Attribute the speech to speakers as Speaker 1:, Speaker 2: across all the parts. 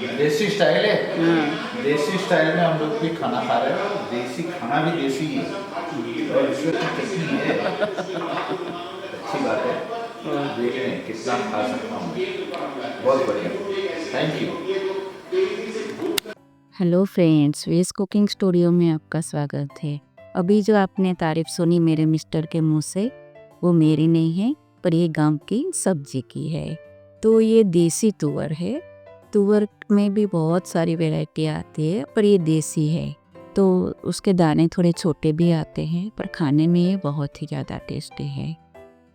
Speaker 1: देसी स्टाइल है।
Speaker 2: हाँ।
Speaker 1: देसी स्टाइल में हम लोग भी खाना खा रहे हैं और देसी खाना भी देसी ही है और इसमें तो चटनी है। अच्छी बात है। देख रहे हैं कितना खा सकता हूँ मैं। बहुत बढ़िया। Thank you.
Speaker 2: Hello friends, veg cooking studio में आपका स्वागत है। अभी जो आपने तारीफ सुनी मेरे मिस्टर के मुंह से, वो मेरी नहीं है पर ये गांव की सब्जी की है। तो ये देसी तुअर है। तुअर में भी बहुत सारी वैरायटी आती है पर ये देसी है, तो उसके दाने थोड़े छोटे भी आते हैं पर खाने में ये बहुत ही ज़्यादा टेस्टी है।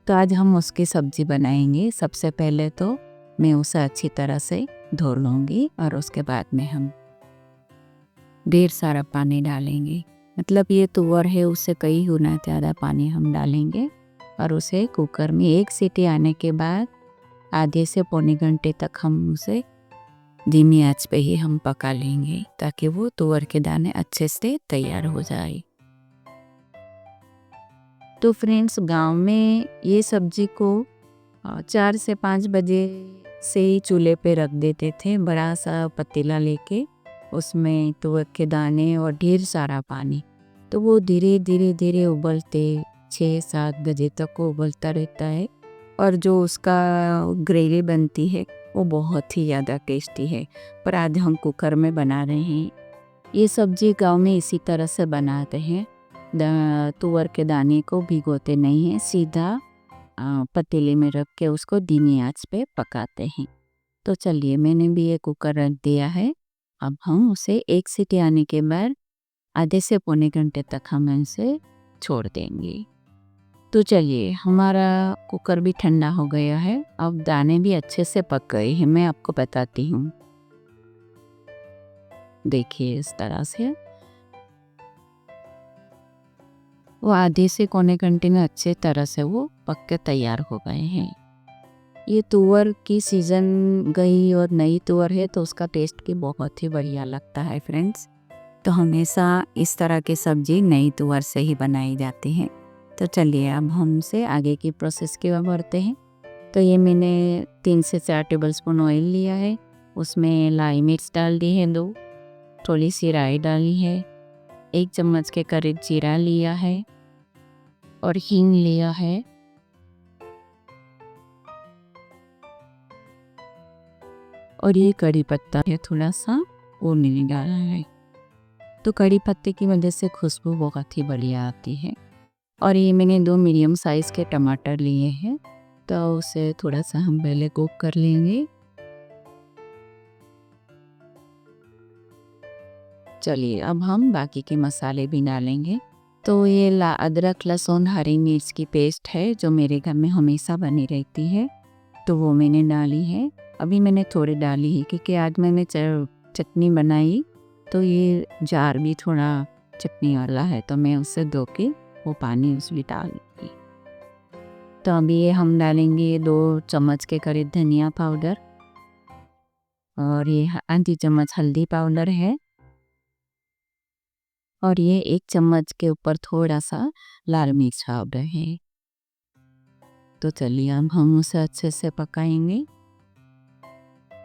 Speaker 2: तो आज हम उसकी सब्जी बनाएंगे। सबसे पहले तो मैं उसे अच्छी तरह से धो लूँगी और उसके बाद में हम ढेर सारा पानी डालेंगे। मतलब ये तुअर है, उससे कई गुना ज़्यादा पानी हम डालेंगे और उसे कुकर में एक सीटी आने के बाद आधे से पौने घंटे तक हम उसे धीमी आंच पे ही हम पका लेंगे ताकि वो तुअर के दाने अच्छे से तैयार हो जाए। तो फ्रेंड्स, गांव में ये सब्जी को 4 से 5 बजे से ही चूल्हे पे रख देते थे, बड़ा सा पतीला लेके, उसमें तुअर के दाने और ढेर सारा पानी। तो वो धीरे धीरे धीरे उबलते 6-7 बजे तक वो उबलता रहता है और जो उसका ग्रेवी बनती है वो बहुत ही ज़्यादा टेस्टी है। पर आज हम कुकर में बना रहे हैं। ये सब्जी गांव में इसी तरह से बनाते हैं। तुअर के दाने को भिगोते नहीं हैं, सीधा पतीले में रख के उसको धीमी आंच पे पकाते हैं। तो चलिए, मैंने भी ये कुकर रख दिया है। अब हम उसे एक सीटी आने के बाद आधे से पौने घंटे तक हम इसे छोड़ देंगे। तो चलिए, हमारा कुकर भी ठंडा हो गया है। अब दाने भी अच्छे से पक गए हैं, मैं आपको बताती हूँ। देखिए इस तरह से वो आधे से पौने घंटे में अच्छे तरह से वो पक के तैयार हो गए हैं। ये तुअर की सीज़न गई और नई तुअर है तो उसका टेस्ट की बहुत ही बढ़िया लगता है फ्रेंड्स। तो हमेशा इस तरह की सब्जी नई तुअर से ही बनाई जाती है। तो चलिए, अब हमसे आगे की प्रोसेस की ओर बढ़ते हैं। तो ये मैंने 3 से 4 टेबलस्पून ऑयल लिया है। उसमें लाल मिर्च डाल दी है 2, थोड़ी सी राई डाली है, 1 चम्मच के करीब जीरा लिया है और हींग लिया है। और ये कड़ी पत्ता है थोड़ा सा, वो नहीं डाला है। तो कड़ी पत्ते की वजह से खुशबू बहुत ही बढ़िया आती है। और ये मैंने 2 मीडियम साइज़ के टमाटर लिए हैं, तो उसे थोड़ा सा हम पहले कुक कर लेंगे। चलिए, अब हम बाकी के मसाले भी डालेंगे। तो ये अदरक लहसुन हरी मिर्च की पेस्ट है जो मेरे घर में हमेशा बनी रहती है, तो वो मैंने डाली है। अभी मैंने थोड़ी डाली है क्योंकि आज मैंने चटनी बनाई, तो ये जार भी थोड़ा चटनी वाला है, तो मैं उससे धो के वो पानी उसमें डाल दूँगी। तो अभी ये हम डालेंगे 2 चम्मच के करीब धनिया पाउडर और ये आधी चम्मच हल्दी पाउडर है और ये 1 चम्मच के ऊपर थोड़ा सा लाल मिर्च पाउडर है। तो चलिए, अब हम उसे अच्छे से पकाएंगे।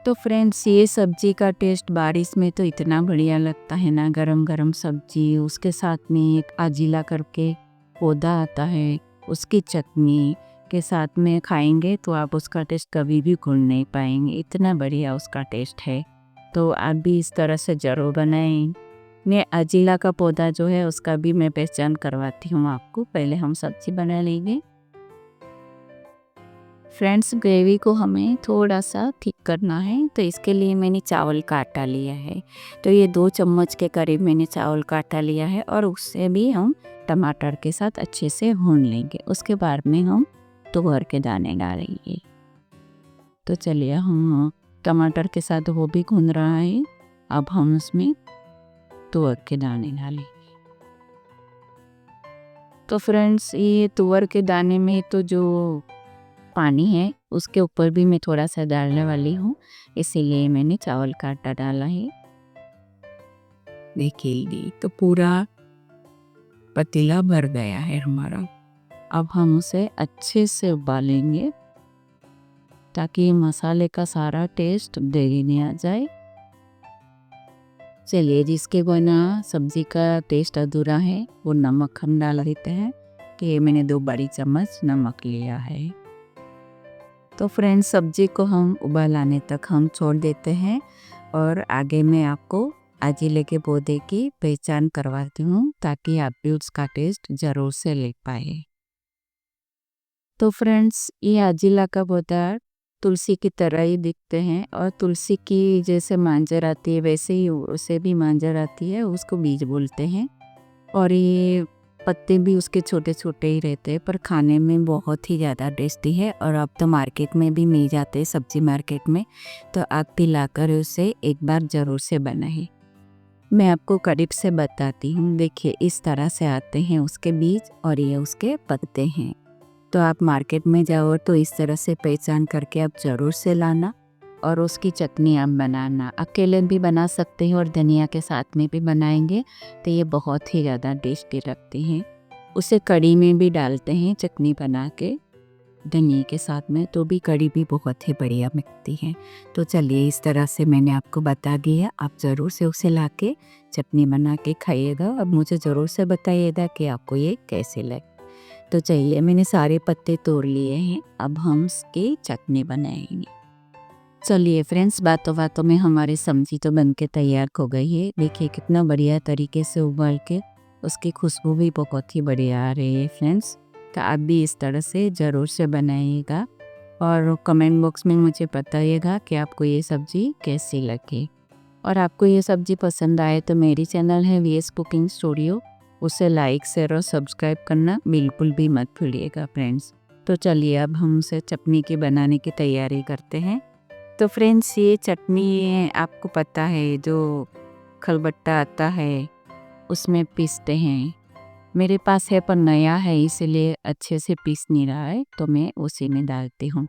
Speaker 2: तो फ्रेंड्स, ये सब्जी का टेस्ट बारिश में तो इतना बढ़िया लगता है ना, गरम गरम सब्जी, उसके साथ में एक आजीला करके पौधा आता है, उसकी चटनी के साथ में खाएंगे तो आप उसका टेस्ट कभी भी भूल नहीं पाएंगे। इतना बढ़िया उसका टेस्ट है। तो आप भी इस तरह से ज़रूर बनाएं। मैं आजीला का पौधा जो है उसका भी मैं पहचान करवाती हूँ आपको। पहले हम सब्जी बना लेंगे। फ्रेंड्स, ग्रेवी को हमें थोड़ा सा थिक करना है, तो इसके लिए मैंने चावल का आटा लिया है। तो ये 2 चम्मच के करीब मैंने चावल का आटा लिया है और उससे भी हम टमाटर के साथ अच्छे से भून लेंगे। उसके बाद में हम तुअर के दाने डालेंगे। तो चलिए, हम टमाटर के साथ वो भी भून रहा है। अब हम उसमें तुअर के दाने डालेंगे। तो फ्रेंड्स, ये तुअर के दाने में तो जो पानी है उसके ऊपर भी मैं थोड़ा सा डालने वाली हूँ, इसीलिए मैंने चावल का आटा डाला है। देखिए, तो पूरा पतीला भर गया है हमारा। अब हम उसे अच्छे से उबालेंगे ताकि मसाले का सारा टेस्ट देने आ जाए चलिए, जिसके बिना सब्जी का टेस्ट अधूरा है वो नमक हम डाल देते हैं कि ये मैंने 2 बड़ी चम्मच नमक लिया है। तो फ्रेंड्स, सब्जी को हम उबाल आने तक हम छोड़ देते हैं और आगे मैं आपको आजीले के पौधे की पहचान करवाती हूँ ताकि आप भी उसका टेस्ट ज़रूर से ले पाए। तो फ्रेंड्स, ये आजीला का पौधा तुलसी की तरह ही दिखते हैं और तुलसी की जैसे मांजर आती है वैसे ही उसे भी मांजर आती है, उसको बीज बोलते हैं। और ये पत्ते भी उसके छोटे छोटे ही रहते हैं पर खाने में बहुत ही ज़्यादा टेस्टी है। और अब तो मार्केट में भी मिल जाते हैं, सब्जी मार्केट में, तो आप भी लाकर उसे एक बार ज़रूर से बनाइए। मैं आपको करीब से बताती हूँ। देखिए, इस तरह से आते हैं उसके बीज और ये उसके पत्ते हैं। तो आप मार्केट में जाओ तो इस तरह से पहचान करके आप ज़रूर से लाना और उसकी चटनी आप बनाना। अकेले भी बना सकते हैं और धनिया के साथ में भी बनाएंगे तो ये बहुत ही ज़्यादा टेस्टी लगती हैं। उसे कढ़ी में भी डालते हैं चटनी बना के धनिया के साथ में, तो भी कढ़ी भी बहुत ही बढ़िया लगती है। तो चलिए, इस तरह से मैंने आपको बता दिया, आप ज़रूर से उसे ला के चटनी बना के खाइएगा। अब मुझे ज़रूर से बताइएगा कि आपको ये कैसे लगे। तो चलिए, मैंने सारे पत्ते तोड़ लिए हैं, अब हम इसकी चटनी बनाएंगे। चलिए फ्रेंड्स, बातों बातों में हमारी सब्जी तो बन के तैयार हो गई है। देखिए कितना बढ़िया तरीके से उबाल के उसकी खुशबू भी बहुत ही बढ़िया आ रही है फ्रेंड्स। तो आप भी इस तरह से ज़रूर से बनाइएगा और कमेंट बॉक्स में मुझे बताइएगा कि आपको ये सब्ज़ी कैसी लगी। और आपको ये सब्ज़ी पसंद आए तो मेरी चैनल है वीएस कुकिंग स्टूडियो, उसे लाइक शेयर और सब्सक्राइब करना बिल्कुल भी मत भूलिएगा फ्रेंड्स। तो चलिए, अब हम उसे चटनी की बनाने की तैयारी करते हैं। तो फ्रेंड्स, ये चटनी आपको पता है जो खलबट्टा आता है उसमें पीसते हैं। मेरे पास है पर नया है इसलिए अच्छे से पीस नहीं रहा है, तो मैं उसी में डालती हूँ।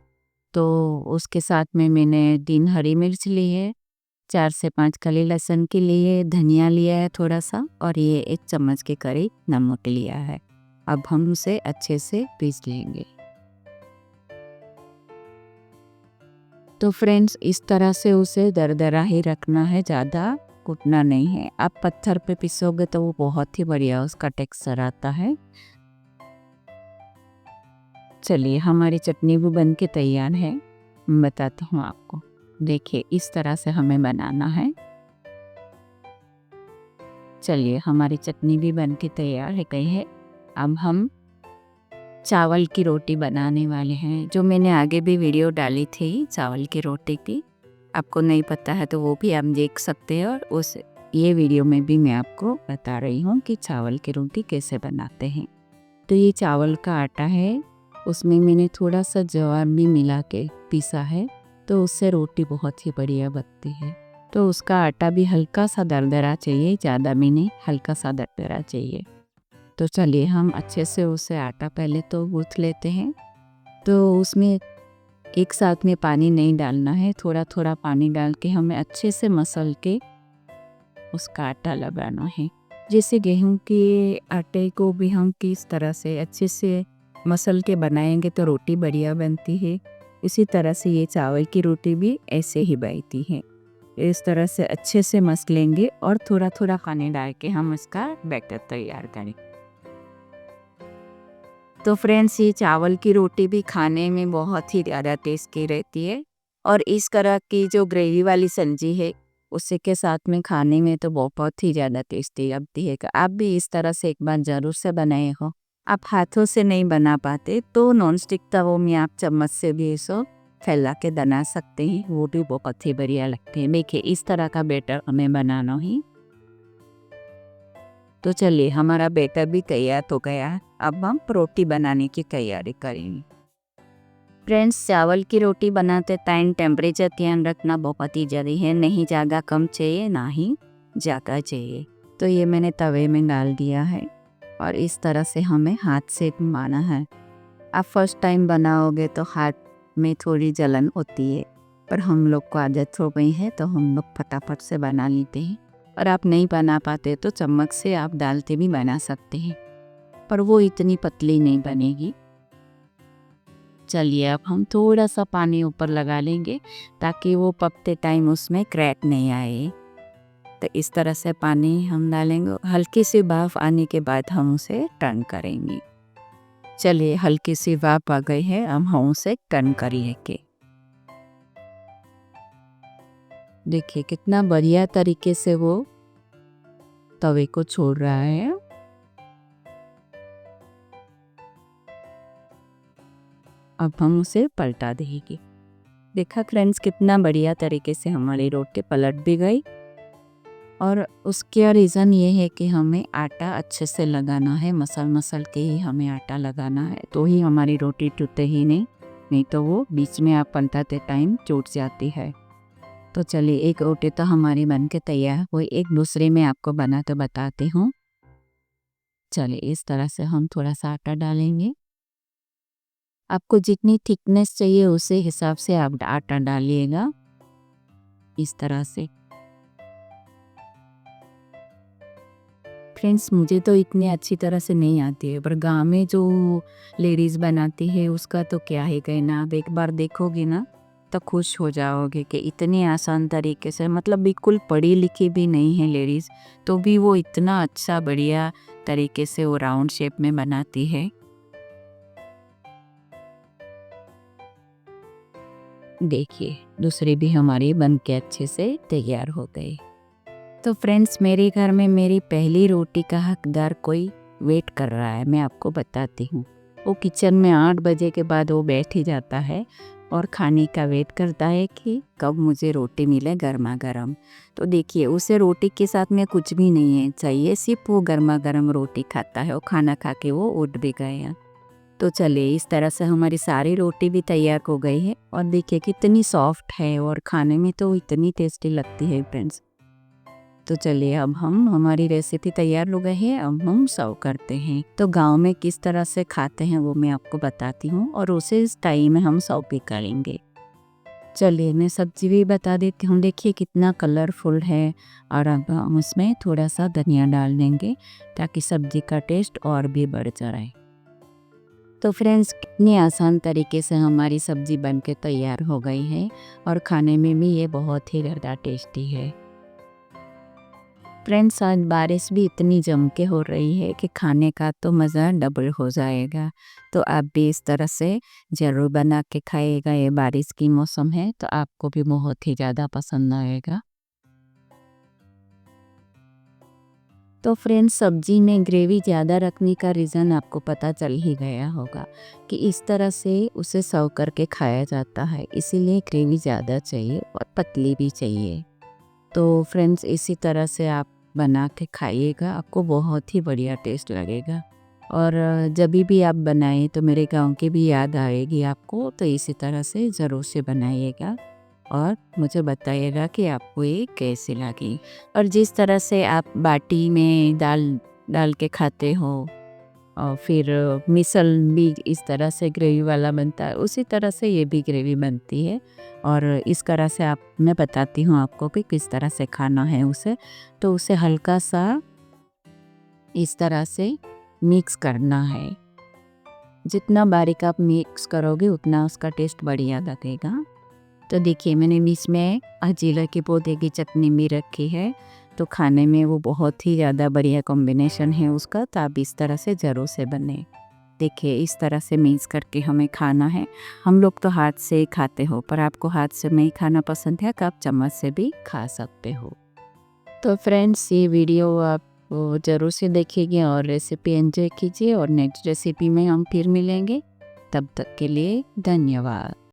Speaker 2: तो उसके साथ में मैंने 3 हरी मिर्च ली है, 4 से 5 कली लहसुन के लिए, धनिया लिया है थोड़ा सा और ये 1 चम्मच के करीब नमक लिया है। अब हम उसे अच्छे से पीस लेंगे। तो फ्रेंड्स, इस तरह से उसे दरदरा ही रखना है, ज़्यादा कूटना नहीं है। आप पत्थर पे पीसोगे तो वो बहुत ही बढ़िया उसका टेक्सचर आता है। चलिए, हमारी चटनी भी बन के तैयार है, मैं बताता हूँ आपको। देखिए, इस तरह से हमें बनाना है। चलिए, हमारी चटनी भी बन के तैयार है गई है। अब हम चावल की रोटी बनाने वाले हैं, जो मैंने आगे भी वीडियो डाली थी चावल की रोटी की। आपको नहीं पता है तो वो भी आप देख सकते हैं और उस ये वीडियो में भी मैं आपको बता रही हूँ कि चावल की रोटी कैसे बनाते हैं। तो ये चावल का आटा है, उसमें मैंने थोड़ा सा ज्वार भी मिला के पीसा है, तो उससे रोटी बहुत ही बढ़िया बनती है। तो उसका आटा भी हल्का सा दरदरा चाहिए, ज़्यादा भी नहीं, हल्का सा दरदरा चाहिए। तो चलिए, हम अच्छे से उसे आटा पहले तो गूँथ लेते हैं। तो उसमें एक साथ में पानी नहीं डालना है, थोड़ा थोड़ा पानी डाल के हमें अच्छे से मसल के उसका आटा लगाना है। जैसे गेहूं के आटे को भी हम किस तरह से अच्छे से मसल के बनाएंगे तो रोटी बढ़िया बनती है, इसी तरह से ये चावल की रोटी भी ऐसे ही बनती है। इस तरह से अच्छे से मसलेंगे और थोड़ा थोड़ा पानी डाल के हम इसका बैटर तैयार करें। तो फ्रेंड्स, ये चावल की रोटी भी खाने में बहुत ही ज़्यादा टेस्टी रहती है और इस तरह की जो ग्रेवी वाली सब्जी है उसी के साथ में खाने में तो बहुत ही ज़्यादा टेस्टी लगती है। आप भी इस तरह से एक बार ज़रूर से बनाए हो। आप हाथों से नहीं बना पाते तो नॉन स्टिक तवों में आप चम्मच से भी इसको फैला के बना सकते हैं, वो भी बहुत ही बढ़िया लगते हैं। देखिए, इस तरह का बैटर हमें बनाना ही। तो चलिए, हमारा बैटर भी तैयार हो गया है, अब हम रोटी बनाने की तैयारी करेंगे। फ्रेंड्स, चावल की रोटी बनाते टाइम टेम्परेचर ध्यान रखना बहुत ही ज़रूरी है, नहीं ज़्यादा कम चाहिए ना ही ज़्यादा चाहिए। तो ये मैंने तवे में डाल दिया है और इस तरह से हमें हाथ से घुमाना है। आप फर्स्ट टाइम बनाओगे तो हाथ में थोड़ी जलन होती है, पर हम लोग को आदत हो गई है तो हम लोग फटाफट से बना लेते हैं। और आप नहीं बना पाते तो चम्मच से आप डालते भी बना सकते हैं, पर वो इतनी पतली नहीं बनेगी। चलिए, अब हम थोड़ा सा पानी ऊपर लगा लेंगे ताकि वो पकते टाइम उसमें क्रैक नहीं आए। तो इस तरह से पानी हम डालेंगे, हल्की सी भाप आने के बाद हम उसे टर्न करेंगे। चलिए, हल्की सी भाप आ गई है, अब हम उसे टर्न करिए। देखिए कितना बढ़िया तरीके से वो तवे को छोड़ रहा है। अब हम उसे पलटा देंगे। देखा फ्रेंड्स, कितना बढ़िया तरीके से हमारी रोटी पलट भी गई। और उसका रीज़न ये है कि हमें आटा अच्छे से लगाना है, मसल के ही हमें आटा लगाना है, तो ही हमारी रोटी टूटे ही नहीं तो वो बीच में आप पलटाते टाइम टूट जाती है। तो चलिए, एक रोटी तो हमारी बन के तैयार है, कोई एक दूसरे में आपको बना के बताती हूँ। चलिए, इस तरह से हम थोड़ा सा आटा डालेंगे। आपको जितनी थिकनेस चाहिए उसे हिसाब से आप आटा डालिएगा, इस तरह से। फ्रेंड्स, मुझे तो इतनी अच्छी तरह से नहीं आती है, पर गांव में जो लेडीज़ बनाती है उसका तो क्या ही कहना। आप एक बार देखोगे ना तो खुश हो जाओगे कि इतने आसान तरीके से, मतलब बिल्कुल पढ़ी लिखी भी नहीं है लेडीज़, तो भी वो इतना अच्छा बढ़िया तरीके से वो राउंड शेप में बनाती है। देखिए, दूसरी भी हमारी बन के अच्छे से तैयार हो गई। तो फ्रेंड्स, मेरे घर में मेरी पहली रोटी का हकदार कोई वेट कर रहा है, मैं आपको बताती हूँ। वो किचन में 8 बजे के बाद वो बैठ ही जाता है और खाने का वेट करता है कि कब मुझे रोटी मिले गर्मा गर्म। तो देखिए, उसे रोटी के साथ में कुछ भी नहीं है चाहिए, सिर्फ वो गर्मा गर्म रोटी खाता है। और खाना खा के वो उठ भी गए हैं। तो चलिए, इस तरह से हमारी सारी रोटी भी तैयार हो गई है और देखिए कितनी सॉफ्ट है और खाने में तो इतनी टेस्टी लगती है फ्रेंड्स। तो चलिए, अब हम हमारी रेसिपी तैयार हो गई है, अब हम सर्व करते हैं। तो गांव में किस तरह से खाते हैं वो मैं आपको बताती हूँ और उसे स्टाइल में हम सर्व भी करेंगे। चलिए, मैं सब्जी भी बता देती हूँ। देखिए कितना कलरफुल है। और अब हम उसमें थोड़ा सा धनिया डाल देंगे ताकि सब्जी का टेस्ट और भी बढ़ जाए। तो फ्रेंड्स, कितनी आसान तरीके से हमारी सब्जी बन के तैयार हो गई है और खाने में भी ये बहुत ही ज़्यादा टेस्टी है। फ्रेंड्स, आज बारिश भी इतनी जम के हो रही है कि खाने का तो मज़ा डबल हो जाएगा। तो आप भी इस तरह से ज़रूर बना के खाइएगा। ये बारिश की मौसम है तो आपको भी बहुत ही ज़्यादा पसंद आएगा। तो फ्रेंड्स, सब्जी में ग्रेवी ज़्यादा रखने का रीज़न आपको पता चल ही गया होगा कि इस तरह से उसे सर्व करके खाया जाता है, इसीलिए ग्रेवी ज़्यादा चाहिए और पतली भी चाहिए। तो फ्रेंड्स, इसी तरह से आप बना के खाइएगा, आपको बहुत ही बढ़िया टेस्ट लगेगा। और जब भी आप बनाएं तो मेरे गांव की भी याद आएगी आपको। तो इसी तरह से ज़रूर से बनाइएगा और मुझे बताइएगा कि आपको ये कैसी लगी। और जिस तरह से आप बाटी में दाल डाल के खाते हो और फिर मिसल भी इस तरह से ग्रेवी वाला बनता है, उसी तरह से ये भी ग्रेवी बनती है। और इस तरह से आप मैं बताती हूँ आपको कि किस तरह से खाना है उसे। तो उसे हल्का सा इस तरह से मिक्स करना है। जितना बारीक आप मिक्स करोगे उतना उसका टेस्ट बढ़िया लगेगा। तो देखिए, मैंने बीच में जीरा के पौधे की चटनी भी रखी है, तो खाने में वो बहुत ही ज़्यादा बढ़िया कॉम्बिनेशन है उसका। तो आप इस तरह से ज़रूर से बने। देखिए, इस तरह से मिक्स करके हमें खाना है। हम लोग तो हाथ से ही खाते हो, पर आपको हाथ से नहीं खाना पसंद है तो आप चम्मच से भी खा सकते हो। तो फ्रेंड्स, ये वीडियो आप ज़रूर से देखिए और रेसिपी एंजॉय कीजिए। और नेक्स्ट रेसिपी में हम फिर मिलेंगे। तब तक के लिए धन्यवाद।